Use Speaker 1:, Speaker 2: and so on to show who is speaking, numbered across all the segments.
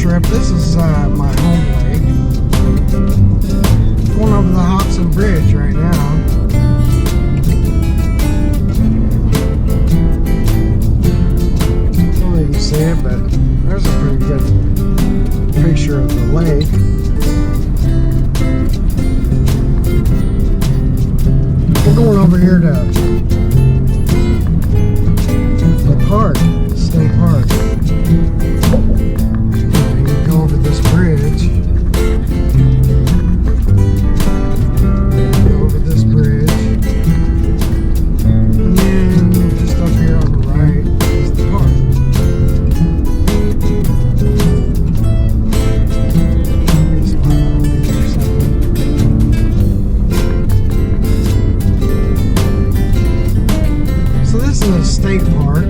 Speaker 1: trip. This is my home lake. Going over the Hobson Bridge right now. Don't even see it, but there's a pretty good picture of the lake. We're going over here to the park, state park. You go over this bridge. Go over this bridge. And then just up here on the right is the park. So this is a state park.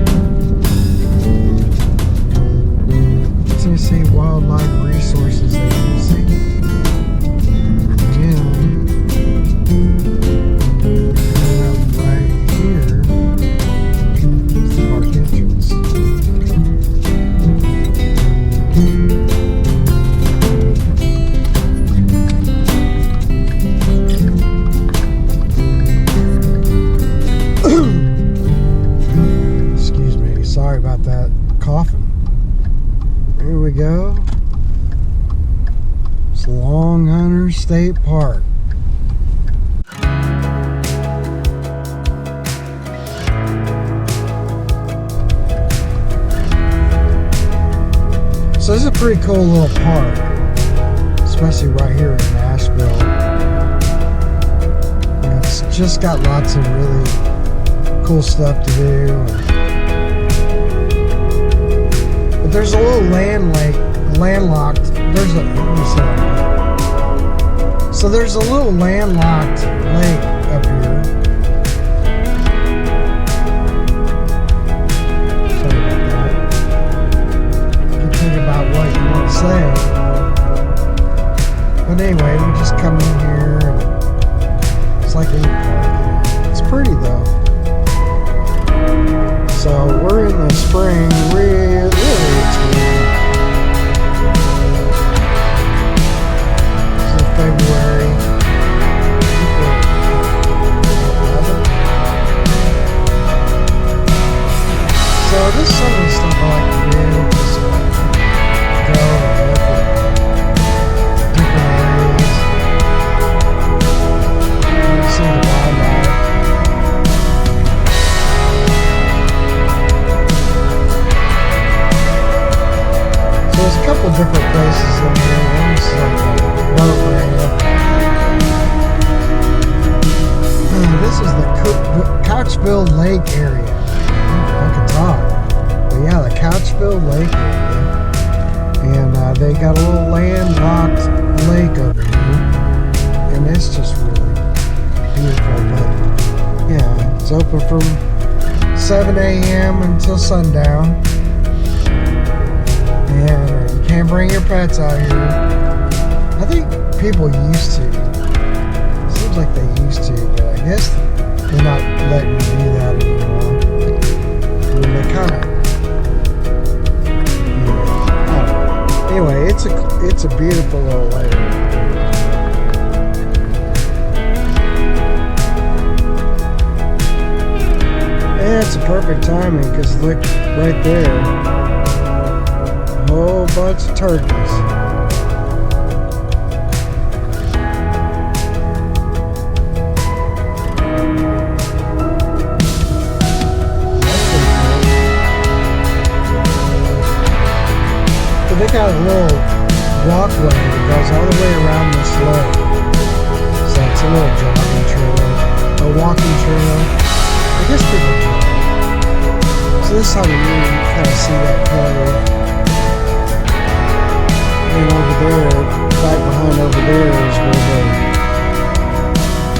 Speaker 1: Tennessee Wildlife Resources Agency. And right here is the park entrance. Excuse me, sorry about that coughing. Here we go. It's Longhunter State Park. So this is a pretty cool little park, especially right here in Nashville. And it's just got lots of really cool stuff to do. But there's a little landlocked. So there's a little landlocked lake up here. Sorry about that. You can think about what you want to say. But anyway, we just come in here and it's like any park. It's pretty though. So we're in the spring, really it's February. So this is some of the stuff I like to do. Just go and look at different areas. See the wildlife. So there's a couple different places in here. One's like a boat ramp. This is the Couchville Lake area. I can talk. But yeah, the Couchville Lake area. And they got a little landlocked lake over here. And it's just really beautiful. But yeah, it's open from 7 a.m. until sundown. And you can't bring your pets out here. I think people used to. Seems like they used to, but I guess they're not letting you do that anymore. I mean, they kind of. Anyway, it's a beautiful little area. And it's a perfect timing because look right there, a whole bunch of turkeys. They got a little walkway that goes all the way around this lake. So it's a little jogging trail, a walking trail. I guess people jog. So this is how you kind of see that color. And over there, right behind over there is where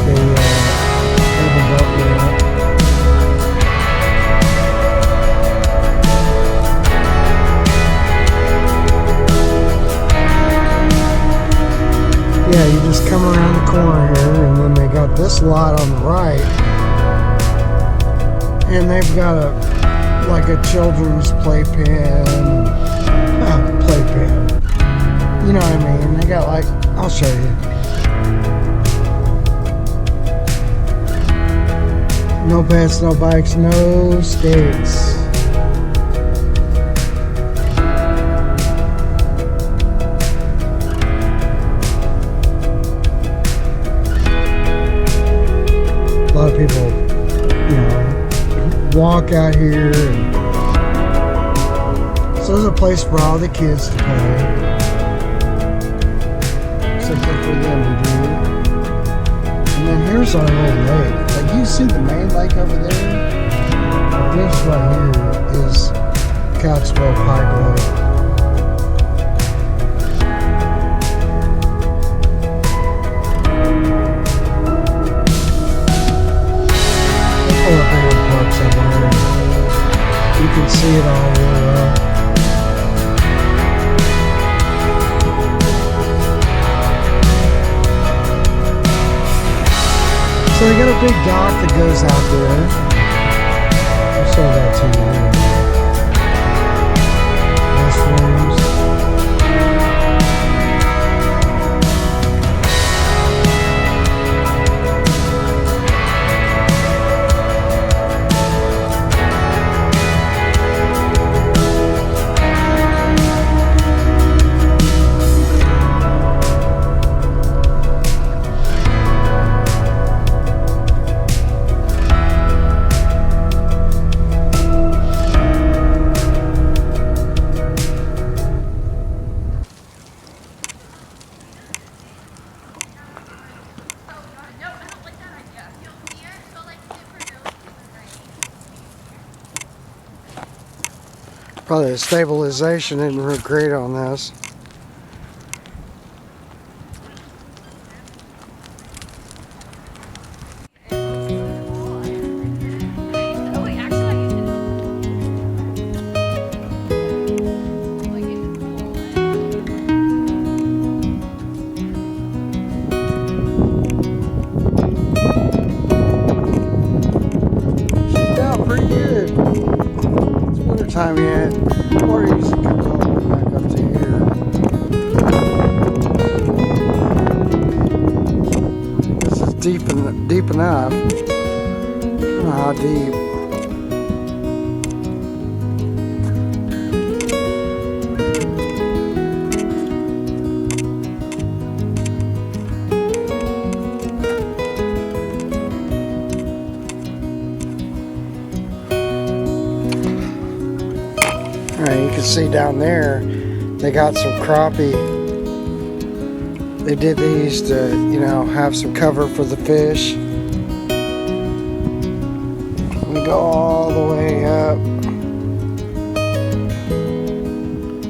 Speaker 1: they have a boat ramp. Yeah, you just come around the corner here, and then they got this lot on the right, and they've got like a children's playpen, You know what I mean? They got like, I'll show you. No pets, no bikes, no skates. A lot of people, you know, walk out here. And so there's a place for all the kids to play. Something for them to do. And then here's our little lake. Like, you see the main lake over there? This right here is Couchville Pike Lake. Parks over there. You can see it all really well. So they got a big dock that goes out there. I'll show that to you. Restrooms. Probably the stabilization isn't real great on this. She's down pretty good. It's wintertime yet. Water usually comes all the way back up to here. This is deep enough. I don't know how deep. You can see down there they got some crappie. They did these to, you know, have some cover for the fish. We go all the way up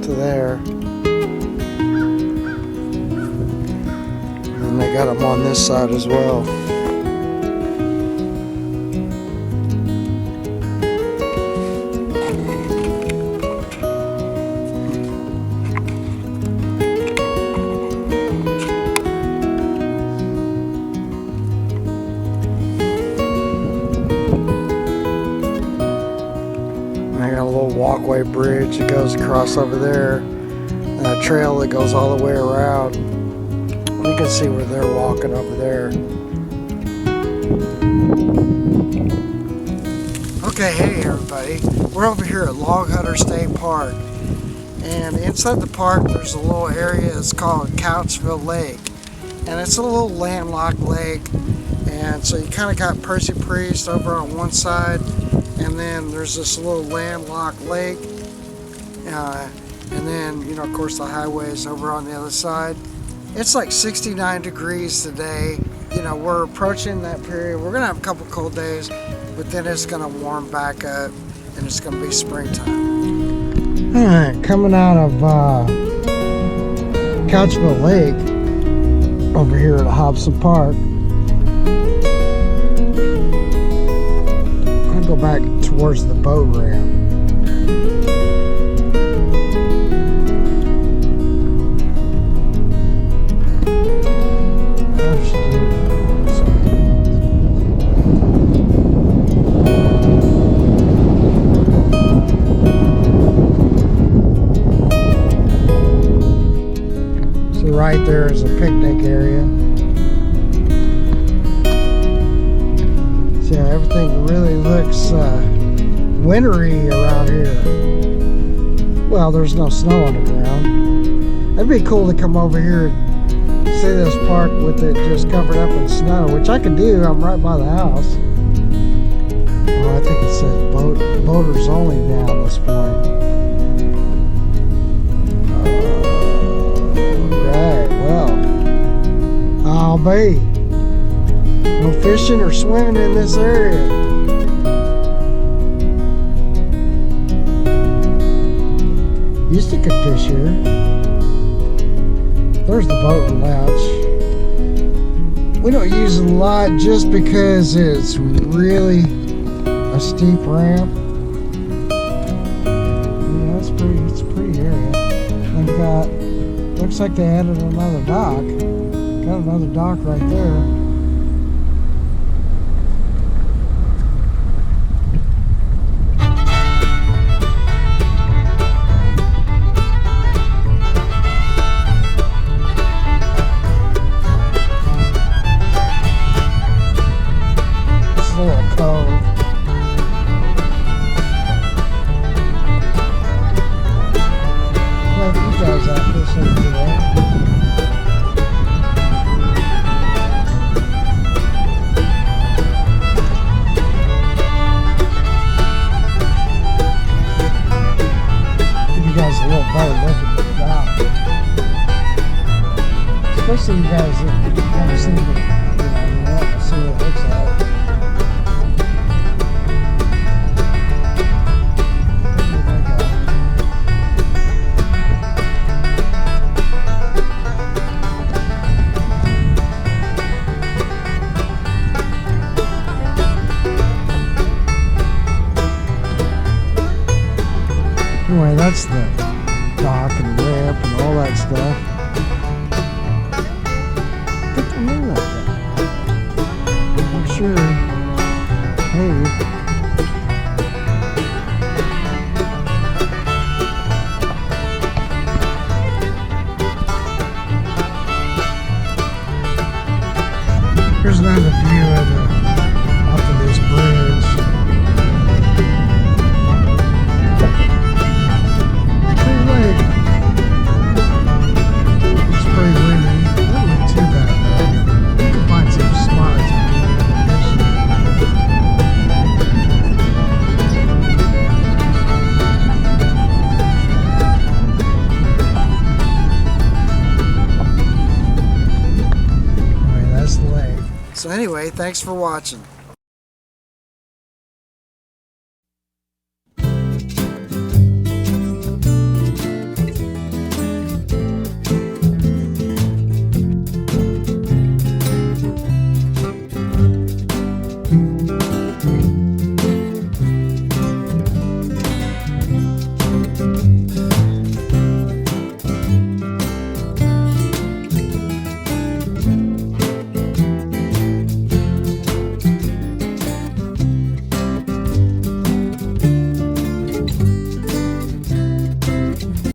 Speaker 1: to there. And they got them on this side as well. Walkway bridge that goes across over there, and a trail that goes all the way around. You can see where they're walking over there. Okay, hey everybody, we're over here at Longhunter State Park, and inside the park there's a little area. It's called Couchville Lake, and it's a little landlocked lake. And so you kind of got Percy Priest over on one side, and then there's this little landlocked lake, and then, you know, of course the highway is over on the other side. It's like 69 degrees today. You know, we're approaching that period. We're gonna have a couple cold days, but then it's gonna warm back up and it's gonna be springtime. All right, coming out of Couchville Lake over here at Hobson Park. Go back towards the boat ramp. right there is a picnic area. So yeah, everything really looks wintry around here. Well, there's no snow on the ground. It'd be cool to come over here and see this park with it just covered up in snow, which I could do. I'm right by the house. Oh, I think it says boaters only now at this point. Alright, well, I'll be. No fishing or swimming in this area. Used to could fish here. There's the boat launch. We don't use it a lot just because it's really a steep ramp. Yeah, it's a pretty area. They've got, looks like they added another dock. Got another dock right there. Especially you guys that haven't seen it, you want to see what it looks like. Anyway, that's the dock and ramp and all that stuff. I'm sure. Hey. Here's another view of off of this bridge. Pretty late. It's pretty windy. Not really too bad though. You can find some spots. So anyway, thanks for watching.